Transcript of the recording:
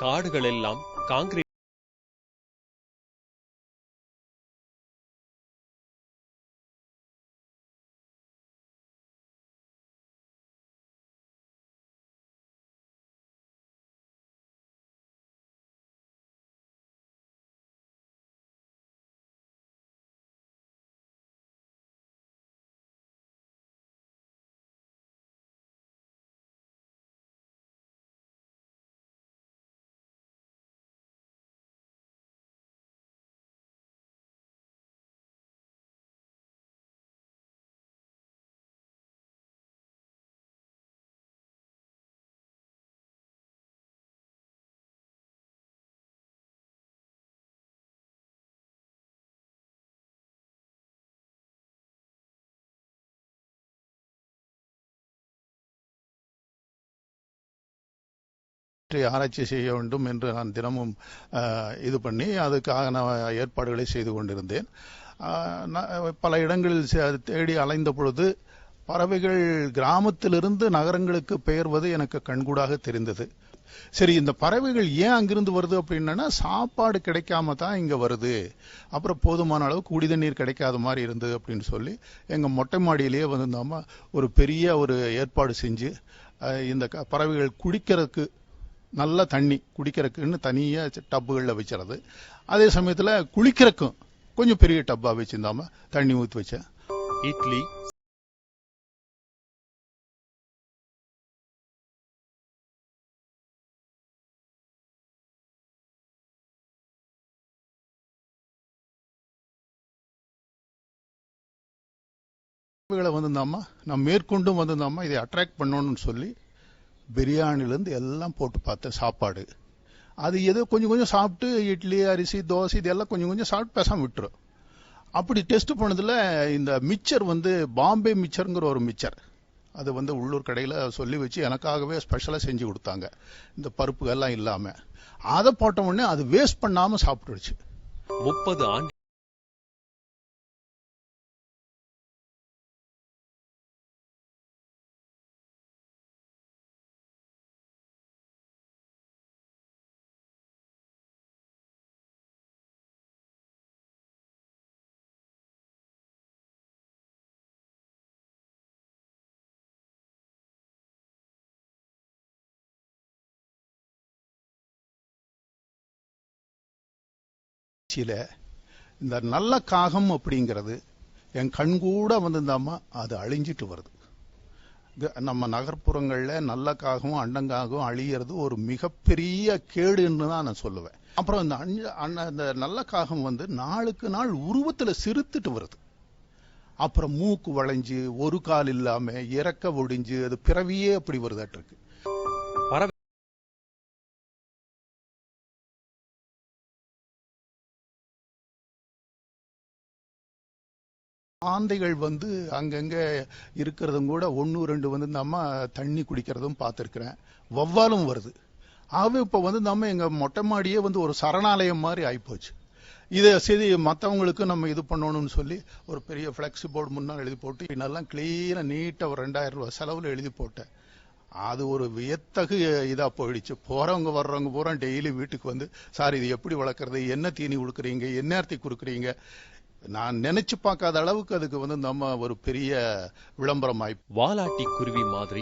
காடுகளெல்லாம் concrete ஆராய்ச்சி செய்ய வேண்டும் என்று நான் தினமும் இது பண்ணி அதுக்காக நான் ஏற்பாடுகளை செய்து கொண்டிருந்தேன். பல இடங்களில் தேடி அலைந்த பொழுது பறவைகள் கிராமத்திலிருந்து நகரங்களுக்கு பெயர்வது எனக்கு கண்கூடாக தெரிந்தது. சரி, இந்த பறவைகள் ஏன் அங்கிருந்து வருது அப்படின்னா சாப்பாடு கிடைக்காம தான் இங்க வருது, அப்புறம் போதுமான அளவு குடி தண்ணீர் கிடைக்காத மாதிரி இருந்தது அப்படின்னு சொல்லி எங்க மொட்டை மாடியிலேயே வந்து ஒரு பெரிய ஒரு ஏற்பாடு செஞ்சு இந்த பறவைகள் குடிக்கிறதுக்கு நல்ல தண்ணி குடிக்கிறதுக்குன்னு தனியா டப்புகளில் வச்சுறது, அதே சமயத்துல குளிக்கிறதுக்கும் கொஞ்சம் பெரிய டப்பா வச்சிருந்தாம தண்ணி ஊற்றி வச்சேன். இட்லி நான் மேற்கொண்டும் வந்திருந்தாமா இதை அட்ராக்ட் பண்ணணும்னு சொல்லி பிரியாணிலேருந்து எல்லாம் போட்டு பார்த்தேன். சாப்பாடு அது ஏதோ கொஞ்சம் கொஞ்சம் சாப்பிட்டு இட்லி அரிசி தோசை இதெல்லாம் கொஞ்சம் கொஞ்சம் சாப்பிட்டு பேசாம விட்டுரும். அப்படி டெஸ்ட் பண்ணதுல இந்த மிச்சர் பாம்பே மிச்சருங்கிற ஒரு மிச்சர், அது உள்ளூர் கடையில் சொல்லி வச்சு எனக்காகவே ஸ்பெஷலாக செஞ்சு கொடுத்தாங்க. இந்த பருப்புகள்லாம் இல்லாம அதை போட்ட உடனே அது வேஸ்ட் பண்ணாம சாப்பிட்டுடுச்சு. 30 ஆண்டு இந்த நல்ல காகம் அப்படிங்கிறது என் கண்கூட அது அழிஞ்சிட்டு வருது. நம்ம நகர்ப்புறங்கள்ல நல்ல காகவும் அண்டங்காகவும் அழியறது ஒரு மிகப்பெரிய கேடுன்னு தான் நான் சொல்லுவேன். அப்புறம் இந்த நல்ல காகம் நாளுக்கு நாள் உருவத்துல சிறுத்துட்டு வருது. அப்புறம் மூக்கு வளைஞ்சு ஒரு கால் இல்லாம இறக்க ஒடிஞ்சு அது பிறவியே அப்படி வருதாட்டு இருக்கு. ஆந்தைகள் அங்கங்க இருக்கிறதும் கூட 1-2 தண்ணி குடிக்கிறதும் பார்த்திருக்கிறேன். வவ்வாலும் வருது. ஆகவே இப்ப எங்க மொட்டை மாடியே ஒரு சரணாலயம் மாதிரி ஆயிப்போச்சு. இதை சரி மற்றவங்களுக்கு நம்ம இது பண்ணணும்னு சொல்லி ஒரு பெரிய பிளெக்ஸ் போர்டு முன்னால் எழுதி போட்டு நல்லா கிளீனா நீட்டா ஒரு 2000 ரூபாய் செலவுல எழுதி போட்டேன். அது ஒரு வியத்தகு இதா போயிடுச்சு. போறவங்க வர்றவங்க பூரா டெய்லி வீட்டுக்கு சார் இது எப்படி வளர்க்கறது, என்ன தீனி கொடுக்குறீங்க, என்ன அரிசி கொடுக்குறீங்க, நான் நினைச்சு பார்க்காத அளவுக்கு அதுக்கு ஒரு பெரிய விளம்பரம் ஆயி வாலாட்டி குருவி மாதிரி